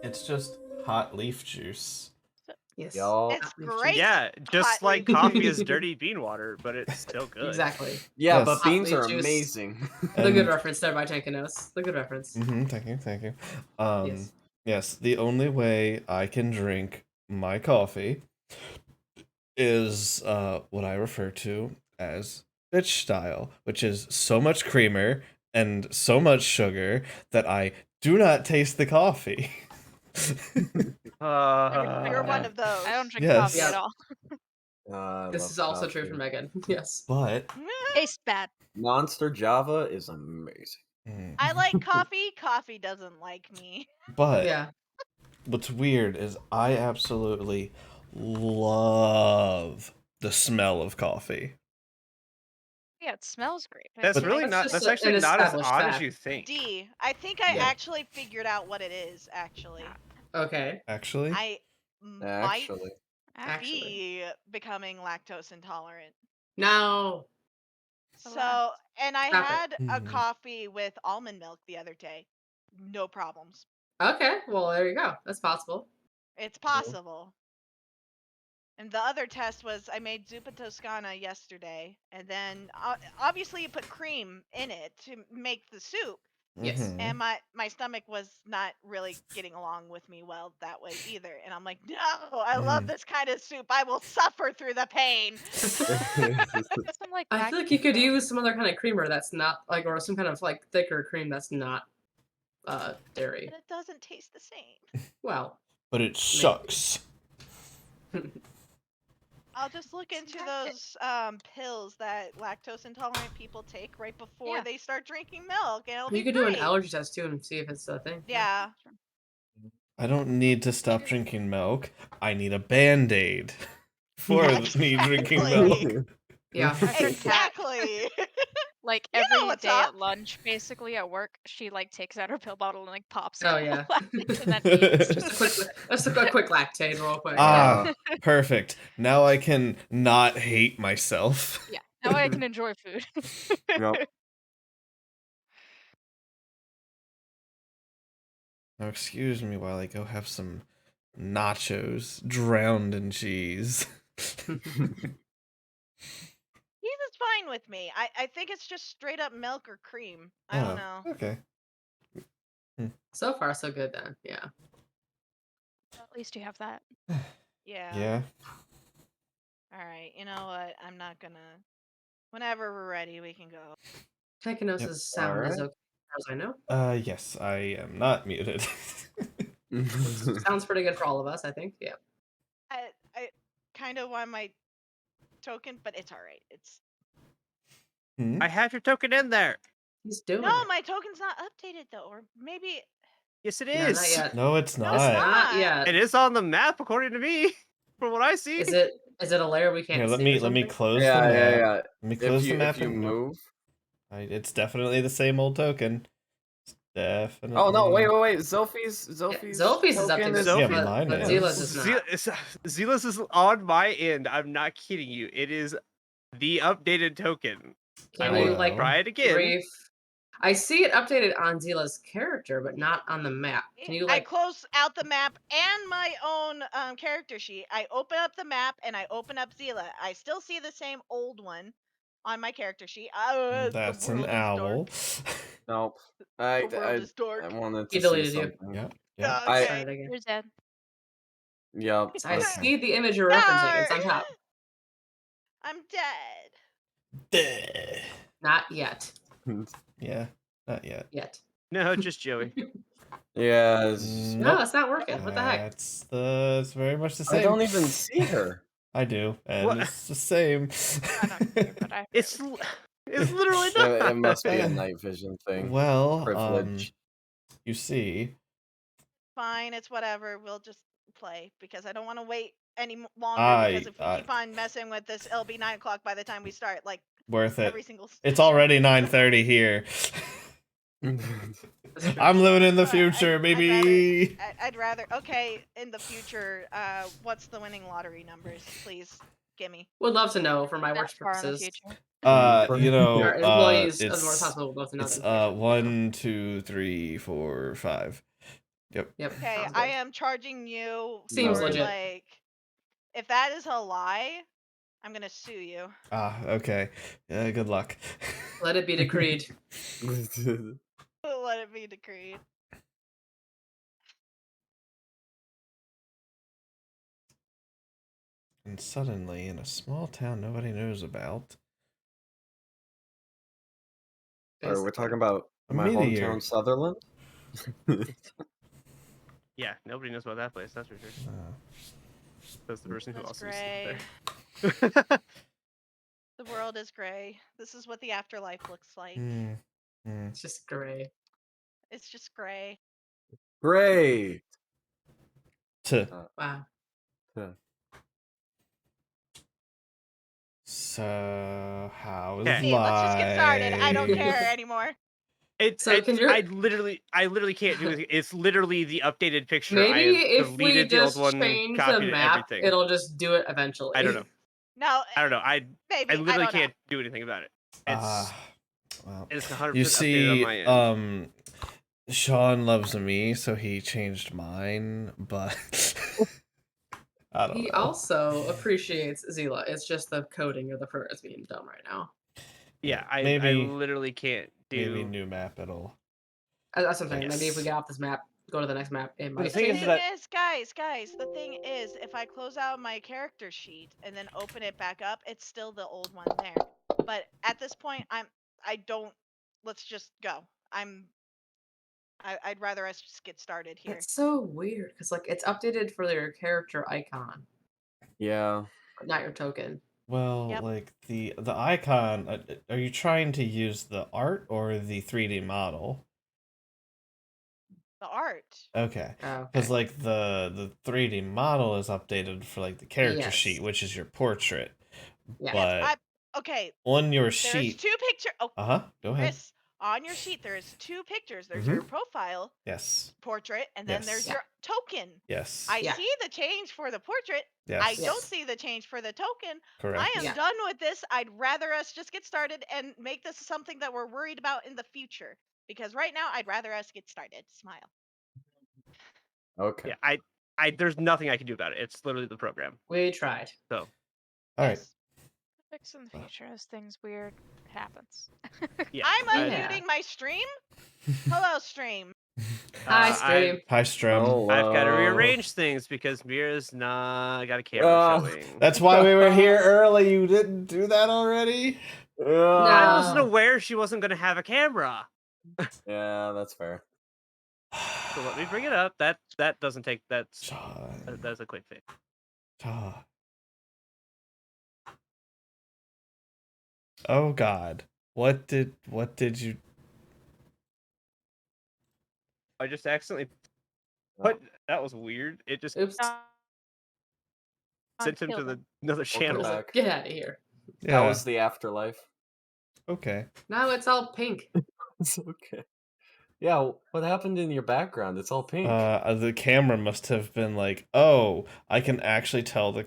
It's just hot leaf juice. Yes. Y'all. It's great. Yeah, just hot like leaf coffee is dirty bean water, but it's still good. Exactly. Yeah, Yes. but Hot beans leaf are juice. amazing. The good reference there by Tankanos. The good reference. Thank you. Yes. Yes, the only way I can drink my coffee is what I refer to as bitch style, which is so much creamer and so much sugar that I do not taste the coffee. You're one of those. I don't drink Yes. coffee at Yeah. all. This is also true for Megan. Yes. But Tastes bad. Monster Java is amazing. I like coffee. Coffee doesn't like me. but Yeah. what's weird is I absolutely love the smell of coffee. Yeah, it smells great. That's But really that's not. just That's an actually not as established odd as fact. you think. D. I think I Yeah. actually figured out what it is. Actually, Okay. Actually, I might Actually. be becoming lactose intolerant. No. So, and I Stop it. had a Mhm. coffee with almond milk the other day. No problems. Okay. Well, there you go. That's possible. It's possible. And the other test was I made zuppa toscana yesterday, and then obviously you put cream in it to make the soup. Yes. Mhm. And my stomach was not really getting along with me well that way either. And I'm like, no, I love this kind of soup. I will suffer through the pain. Some like I feel like you could use some other kind of creamer that's not like, or some kind of like thicker cream that's not dairy. But it doesn't taste the same. Well, But it sucks. I'll just look into those pills that lactose intolerant people take right before Yeah. they start drinking milk, and it'll be you could do an great. allergy test too and see if it's a thing. Yeah. I don't need to stop drinking milk. I need a band-aid for me drinking milk. Yeah. Exactly. Like You know every what's day up. at lunch, basically at work, she like takes out her pill bottle and like pops. Oh, a yeah. couple lactates and then eats. Just a quick lactate real quick. Ah, perfect. Now I can not hate myself. Yeah. Now I can enjoy food. Yep. Now excuse me while I go have some nachos drowned in cheese. Cheese is fine with me. I think it's just straight up milk or cream. I don't know. Okay. So far, so good then. Yeah. At least you have that. Yeah. Yeah. All right. You know what? I'm not gonna. Whenever we're ready, we can go. Tychonos' sound is Alright. okay, as far as I know. Yes, I am not muted. Sounds pretty good for all of us, I think. Yeah. I kind of want my token, but it's all right. It's I have your token in there. He's doing no, it. my token's not updated though, or maybe Yes, it No, is. not yet. No, it's No, not. it's Not yet. It is on the map according to me, from what I see. Is it a layer we can't Here, let see? me or let me something? close the map. Let me close the map If you and move. it's definitely the same old token. It's definitely. Oh no! Wait! Zilfi's Zilfi's is token updated, Yeah, but mine is. Zila's is not. Zila's is on my end. I'm not kidding you. It is the updated token. Can I you will like try it again. I see it updated on Zila's character, but not on the map. Can you I like? close out the map and my own character sheet. I open up the map and I open up Zila. I still see the same old one on my character sheet. That's an owl. Nope. The world I is dark. wanted He to see deleted you. something. Yeah. Okay. Try it again. You're dead. Yep. I okay. see the image you're referencing. It's on No! top. I'm dead. Duh. Not yet. Yeah, not yet. Yet. No, just Joey. Yeah. No, it's not working. What the heck? It's very much the same. I don't even see her. I do, and What? it's the same. I don't care, but I. It's literally not. It must be a night vision thing. Well, Privilege. you see, Fine, it's whatever. We'll just play because I don't want to wait any longer. Because if we keep on messing with this, it'll be 9 o'clock by the time we start. Like worth it. every single. It's already 9:30 here. I'm living in the future, baby. I'd rather. Okay, in the future, what's the winning lottery numbers? Please, gimme. Would love to know for my That work far in the purposes. future. You know, Our employees of the it's North Hospital would love to know. it's that information. 1, 2, 3, 4, 5. Yep. Okay, sounds I good. am charging you Seems for legit. like, if that is a lie, I'm gonna sue you. Ah, okay. Good luck. Let it be decreed. Let it be decreed. And suddenly, in a small town nobody knows about, Or we're Basically. talking about a my meteor. hometown, Sutherland. Yeah, nobody knows about that place. That's for sure. That's the person who That's also used gray. to live there. The world is gray. This is what the afterlife looks like. It's just gray. It's just gray. Great. Tuh. Wow. So, how's Okay. Hey, let's just get started. I don't life? care anymore. So can you- I literally can't do this. It's literally the updated picture. I Maybe have if we deleted the old just one, change the copied map, everything. it'll just do it eventually. I don't know. No, I don't know. I maybe. I literally don't know. can't do anything about it. It's Well, it's 100% you updated on see, my end. Sean loves me, so he changed mine, but I don't He know. also appreciates Zila. It's just the coding of the fur is being dumb right now. Yeah, I maybe literally can't maybe do. new map it'll. That's what I'm saying. Maybe if we Yes. get off this map, go to the next map, it The might thing The is change thing it. that is, guys, the thing is, if I close out my character sheet and then open it back up, it's still the old one there. But at this point, I don't. Let's just go. I'd rather us just get started here. It's so weird because like it's updated for your character icon, Yeah. but not your token. Well, Yep. like the icon. Are you trying to use the art or the 3D model? The art. Okay, Oh, because okay. like the 3D model is updated for like the character Yes. sheet, which is your portrait, Yeah. but Yes. Okay. on your There's sheet. two pictures. Oh, Go ahead. Chris, on your sheet there's two pictures. There's Mhm. your profile Yes. portrait, and then there's Yes. your token. Yes. I Yeah. see the change for the portrait. Yes. I don't Yes. see the change for the token. Correct. I am Yeah. done with this. I'd rather us just get started and make this something that we're worried about in the future. Because right now, I'd rather us get started. Smile. Okay. yeah, I there's nothing I can do about it. It's literally the program. We tried. So All right. Yes. Fix in the future as things weird happens. yeah, I'm Yeah. unmuting my stream. Hello, stream. Hi, stream. Hi, Strum. I've got to Hello. rearrange things because Mira's not got a camera Ah. showing. That's why we were here early. You didn't do that already? I wasn't No. aware she wasn't going to have a camera. Yeah, that's fair. So let me bring it up. That doesn't take. That's Sean. that's a quick fix. Sean. Oh God. What did you? I just accidentally. Oh. What? That was weird. It just Oops. sent him to another channel. back. Get out of here. Yeah. That was the afterlife. Okay. Now it's all pink. It's okay. Yeah, what happened in your background? It's all pink. The camera must have been like, oh, I can actually tell the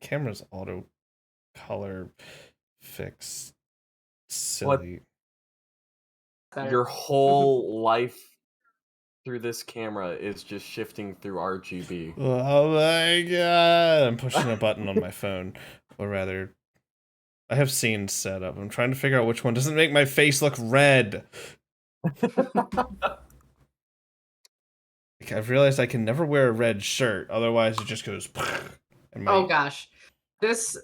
camera's auto color fix. Silly. Better. Your whole life through this camera is just shifting through RGB. Oh my God! I'm pushing a button on my phone, or rather, I have scenes set up. I'm trying to figure out which one doesn't make my face look red. Like, I've realized I can never wear a red shirt, otherwise it just goes. And Oh gosh. This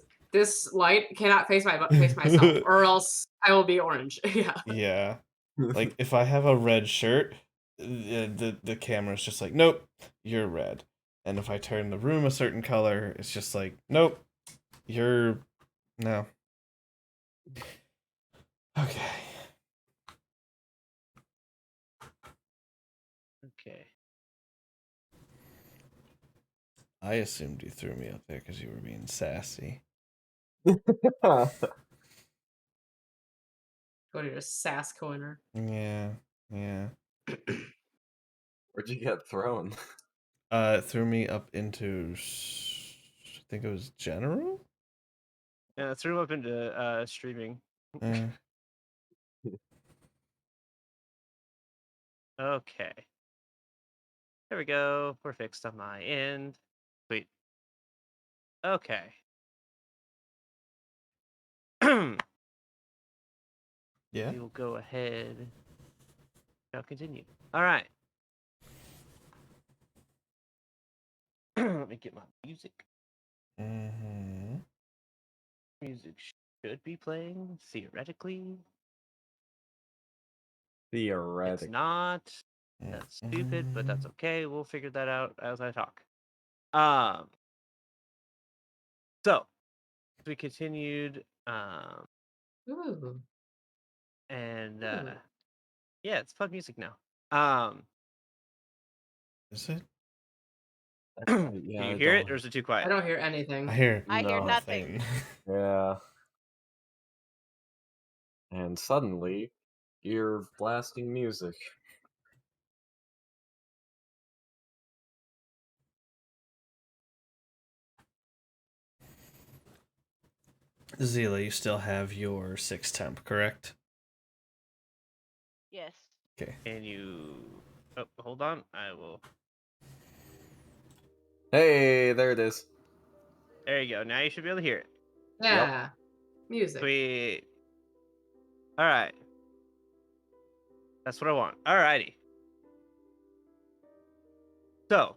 light cannot face myself, or else I will be orange. Yeah. Yeah. Like if I have a red shirt, the camera's just like, nope, you're red. And if I turn the room a certain color, it's just like, nope, you're no. Okay. Okay. I assumed you threw me up there because you were being sassy. Go to your sass corner. Yeah, yeah. Where'd you get thrown? It threw me up into, I think it was general. Yeah, threw him up into streaming. Uh, Okay. There we go. We're fixed on my end. Sweet. Okay. Yeah. We will go ahead. I'll continue. All right. Let me get my music. Mm-hmm. Music should be playing theoretically. It's Theoretic. not. That's stupid, but that's Mm-hmm. okay. We'll figure that out as I talk. Um. So we continued. Ooh. And Ooh. yeah, it's fun music now. Um. Is it? Can Yeah, you I hear it, don't. or is it too I quiet? don't hear anything. I hear I hear No. nothing. Yeah. And suddenly, you're blasting music. Zila, you still have your 6 temp, correct? Yes. Okay. Can you? Oh, hold on. I will. Hey, there it is. There you go. Now you should be able to hear it. Yeah. Music. Sweet. All right. That's what I want. All righty. So,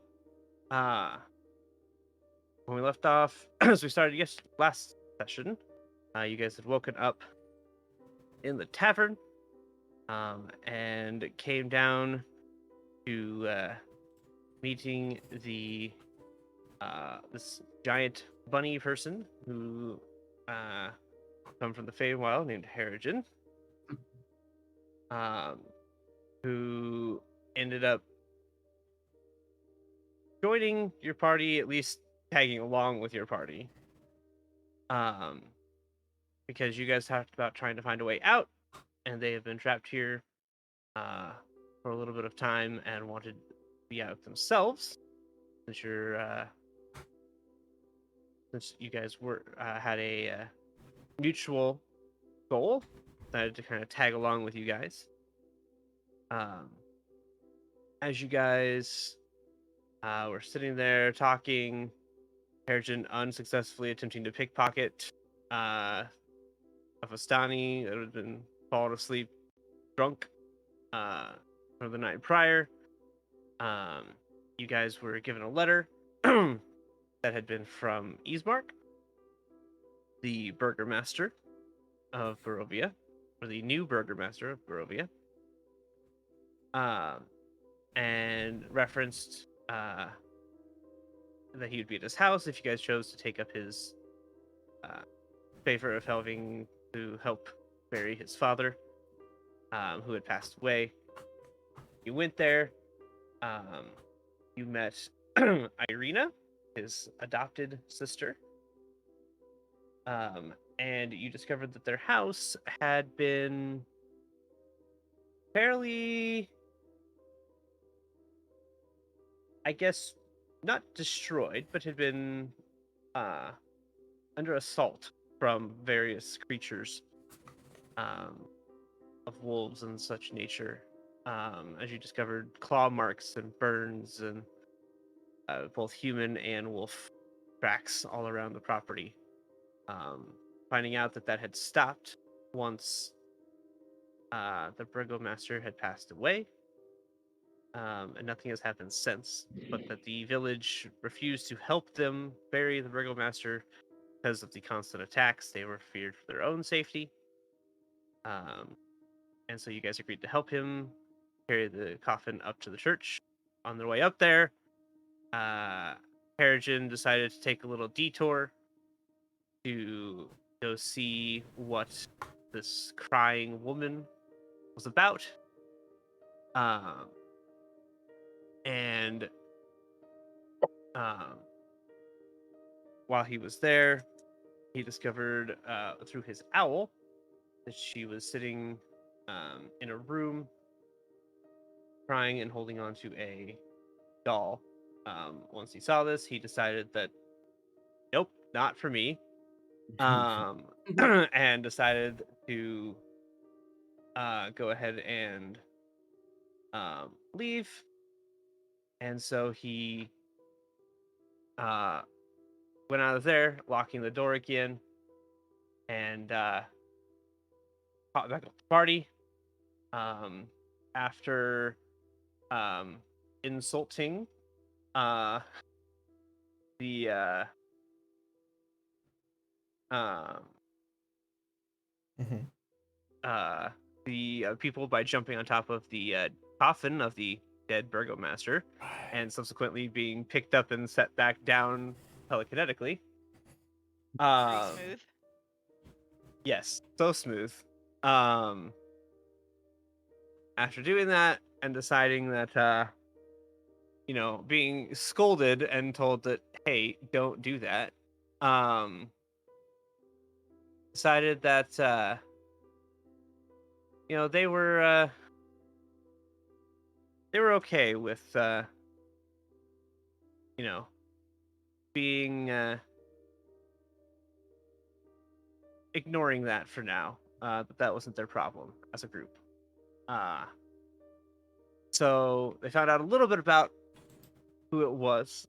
when we left off, as we started last session, you guys had woken up in the tavern, and came down to meeting this giant bunny person who come from the Feywild named Harrigan, who ended up joining your party, at least tagging along with your party, because you guys talked about trying to find a way out, and they have been trapped here for a little bit of time and wanted to be out themselves, since since you guys were had a mutual goal. Decided to kind of tag along with you guys. As you guys were sitting there talking, Harrigan unsuccessfully attempting to pickpocket a Vastani that had been fallen asleep drunk from the night prior. You guys were given a letter that had been from Ismark, the burgomaster of Barovia, or the new burgomaster of Barovia, and referenced that he would be at his house if you guys chose to take up his favor of helping to help bury his father, who had passed away. You went there. You met Irina, his adopted sister, and you discovered that their house had been fairly, I guess, not destroyed, but had been under assault from various creatures of wolves and such nature. As you discovered claw marks and burns and both human and wolf tracks all around the property. Finding out that had stopped once the burgomaster had passed away, and nothing has happened since, but that the village refused to help them bury the burgomaster because of the constant attacks. They were feared for their own safety. And so you guys agreed to help him carry the coffin up to the church. On their way up there, Harrigan decided to take a little detour to go see what this crying woman was about. And while he was there, he discovered through his owl that she was sitting in a room crying and holding on to a doll. Once he saw this, he decided that, nope, not for me. And decided to go ahead and leave. And so he went out of there, locking the door again, and popped back up the party. After insulting the Mhm. people by jumping on top of the coffin of the dead burgomaster, and subsequently being picked up and set back down telekinetically. Pretty smooth. Yes, so smooth. After doing that and deciding that being scolded and told that, hey, don't do that, decided that they were okay with being ignoring that for now. That wasn't their problem as a group. So they found out a little bit about who it was,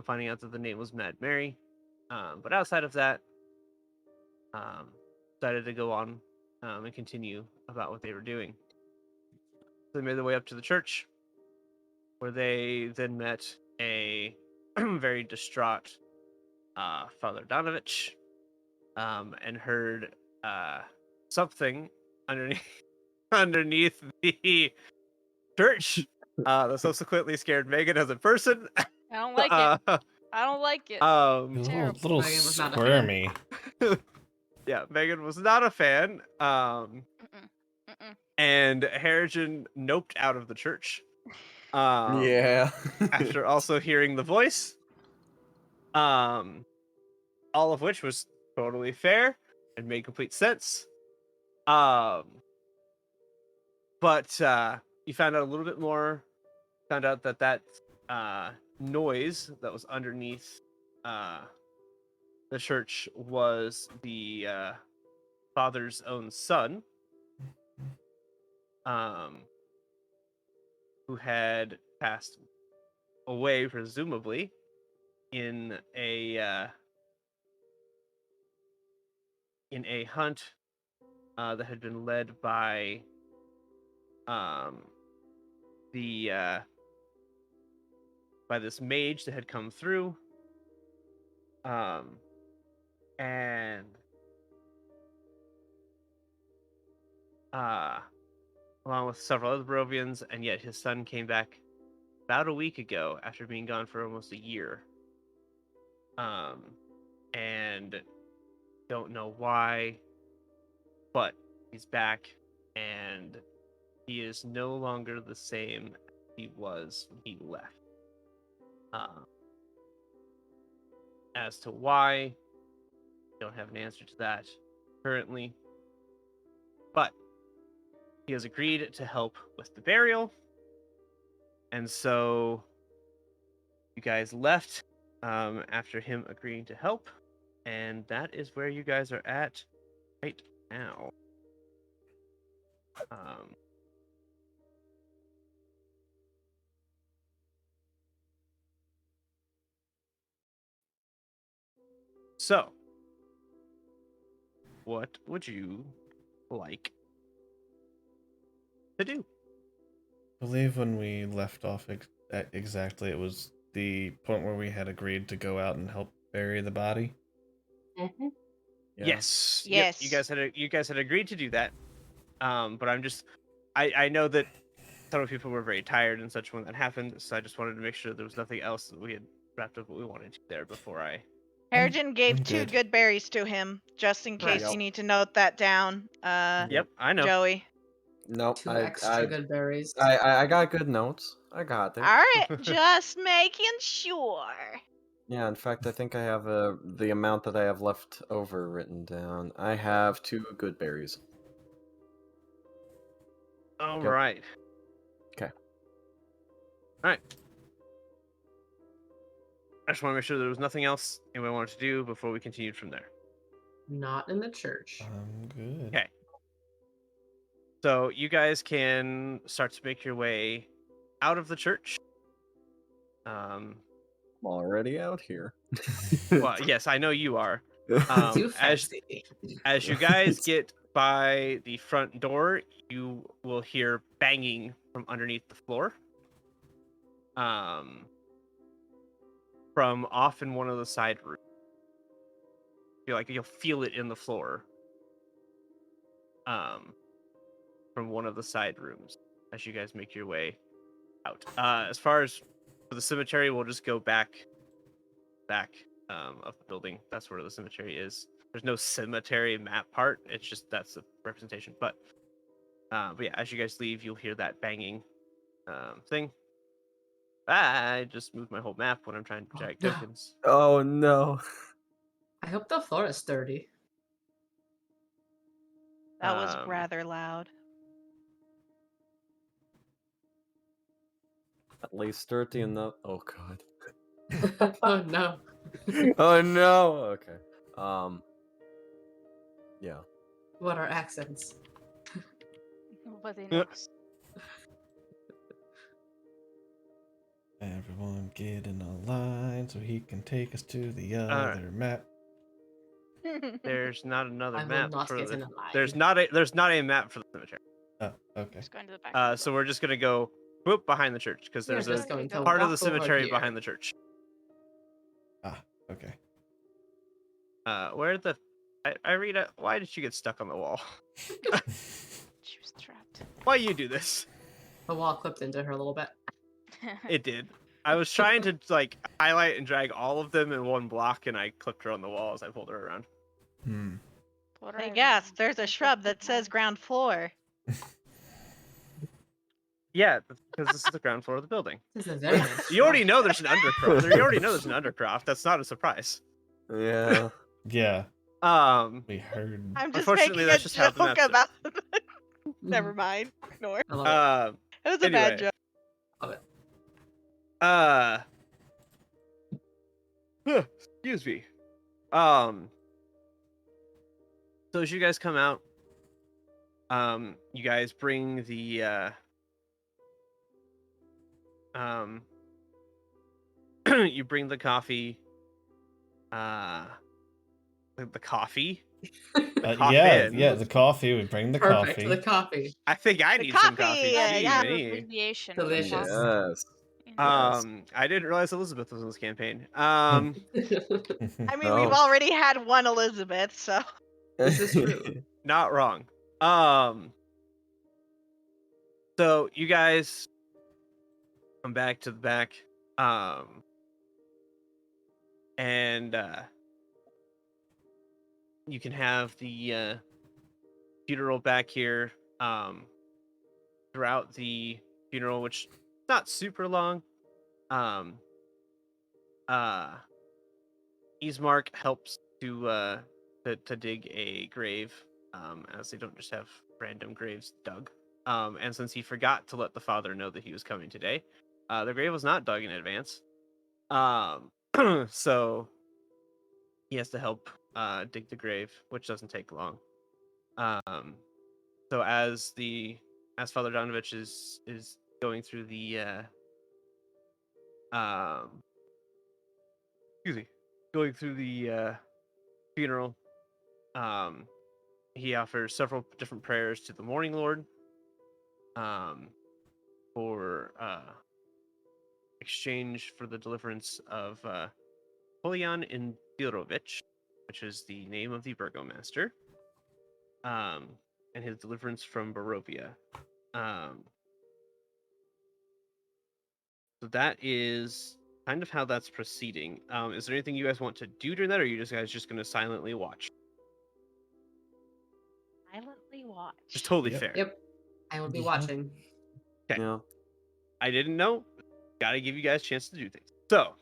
finding out that the name was Mad Mary. But outside of that, decided to go on and continue about what they were doing. So they made their way up to the church, where they then met a very distraught Father Donovich, and heard something underneath underneath the church that subsequently scared Megan as a person. I don't like it. I don't like it. A little, Terrible. little Megan was not a fan. squirmy. Yeah, Megan was not a fan. Mm-mm. Mm-mm. And Harrigan noped out of the church. Yeah. After also hearing the voice. All of which was totally fair and made complete sense. But you found out a little bit more. Found out that noise that was underneath the church was the father's own son, who had passed away, presumably, in a hunt that had been led by by this mage that had come through, and along with several other Barovians, and yet his son came back about a week ago after being gone for almost a year. And don't know why, but he's back, and he is no longer the same he was when he left. As to why, don't have an answer to that currently, but he has agreed to help with the burial, and so you guys left after him agreeing to help, and that is where you guys are at right now. So, what would you like to do? I believe when we left off exactly, it was the point where we had agreed to go out and help bury the body. Mm-hmm. Yeah. Yes. Yes. Yep, you guys had agreed to do that. But I know that some people were very tired and such when that happened, so I just wanted to make sure there was nothing else that we had wrapped up what we wanted to there before I. Harrigan gave I'm 2 good. good berries to him, just in case Yep. you need to note that down. Yep, I know. Joey. Nope. 2 extra good berries. I got good notes. I got it. All right, just making sure. Yeah, in fact, I think I have the amount that I have left over written down. I have 2 good berries. All Yep. right. 'Kay. All right. I just want to make sure there was nothing else anyone wanted to do before we continued from there. Not in the church. I'm good. Okay. So you guys can start to make your way out of the church. I'm already out here. Well, yes, I know you are. Too As fancy. you guys get by the front door, you will hear banging from underneath the floor. From off in one of the side rooms. You'll feel it in the floor. From one of the side rooms as you guys make your way out. As far as for the cemetery, we'll just go back of the building. That's where the cemetery is. There's no cemetery map part. It's just that's the representation. But yeah, as you guys leave, you'll hear that banging thing. I just moved my whole map when I'm trying to drag no. tokens. Oh no. I hope the floor is sturdy. That was Um, rather loud. At least 30 enough. Oh god. Oh no. Oh no. Okay. Yeah. What are accents? Nobody knows. Everyone get in a line so he can take us to the Alright. other map. there's not another I will map not for get the. in a line. There's not a map for the cemetery. Oh, okay. Just going to the back. of the So we're just gonna go whoop behind the church because We're there's just a going to part of the walk over cemetery here. behind the church. Ah, okay. Where the Irina, why did you get stuck on the wall? building. She was trapped. Why you do this? The wall clipped into her a little bit. It did. I was trying to like highlight and drag all of them in one block, and I clipped her on the wall as I pulled her around. What Hey, are yes, we- there's a shrub that says ground floor. Yeah, because this is the ground floor of the building. This is a very nice You already shrub. know there's an undercroft. You already know there's an undercroft. That's not a surprise. Yeah. Yeah, Um, we heard. I'm just Unfortunately, making that's a just how the joke maps are. about. Never mind. Ignore. I love it. It was a bad anyway. joke. Love it. Excuse me. So as you guys come out, you guys bring the you bring the coffee, the coffee. Yeah, the coffee. We bring the Perfect. coffee. The coffee. I think I The need some coffee, coffee. yeah, yeah. Gee, Abbreviation for Delicious. coffee. Yes. I didn't realize Elizabeth was in this campaign. I mean, No. we've already had one Elizabeth, so. This is true. Not wrong. So you guys come back to the back, and you can have the funeral back here. Throughout the funeral, which is not super long, Ismark helps to dig a grave, as they don't just have random graves dug. And since he forgot to let the father know that he was coming today, the grave was not dug in advance. So he has to help dig the grave, which doesn't take long. So as Father Donovich is going through the going through the funeral, he offers several different prayers to the Morning Lord, for exchange for the deliverance of Polion Indirovich, which is the name of the burgomaster, and his deliverance from Barovia. So that is kind of how that's proceeding. Is there anything you guys want to do during that, or are you guys just going to silently watch? Silently watch. Just totally Yep. fair. Yep. I will be Yeah. watching. Okay. Yeah. I didn't know. Gotta give you guys a chance to do things. So,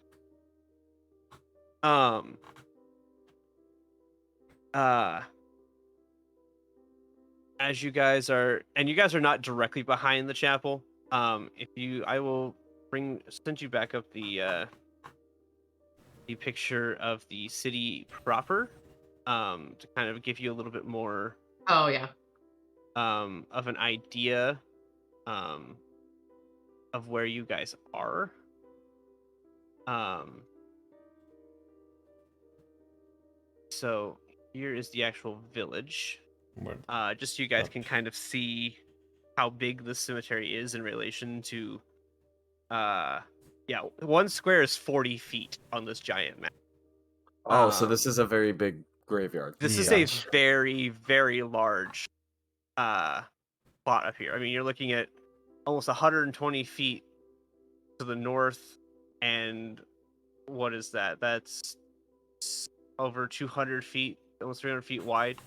as you guys are not directly behind the chapel. I will send you back up the picture of the city proper, to kind of give you a little bit more Oh yeah. of an idea of where you guys are. So here is the actual village. Where- Just so you guys Oh. can kind of see how big the cemetery is in relation to. Yeah, 1 square is 40 feet on this giant map. Oh, so this Um, is a very big graveyard. This is a Yes. very, very large plot up here. I mean, you're looking at almost 120 feet to the north, and what is that? That's over 200 feet, almost 300 feet wide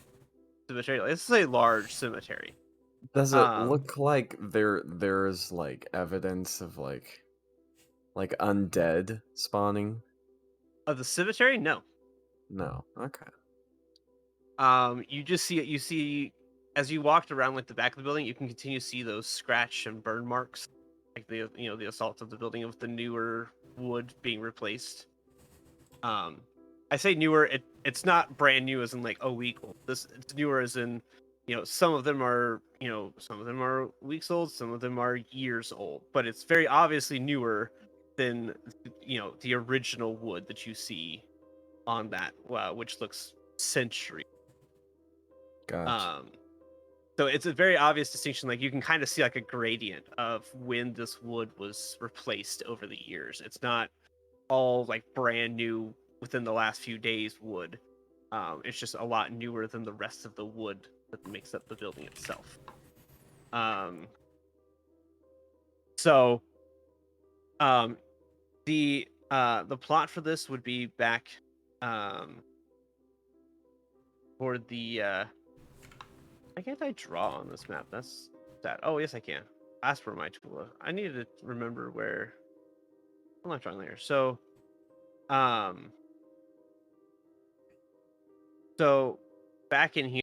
cemetery. This is a large cemetery. Does it Um, look like there's like evidence of like undead spawning? Of the cemetery? No. No. Okay. You just see it. You see as you walked around like the back of the building, you can continue to see those scratch and burn marks, like the assault of the building of the newer wood being replaced. I say newer. It's not brand new as in like a week old. It's newer as in, some of them are weeks old, some of them are years old. But it's very obviously newer than the original wood that you see on that, which looks century. Gotcha. So it's a very obvious distinction. Like you can kind of see like a gradient of when this wood was replaced over the years. It's not all like brand new within the last few days wood. It's just a lot newer than the rest of the wood that makes up the building itself. So the plot for this would be back for the why can't I draw on this map? That's sad. Oh, yes, I can. Ask for my tool. I need to remember where. I'm not drawing there. So, so back in here.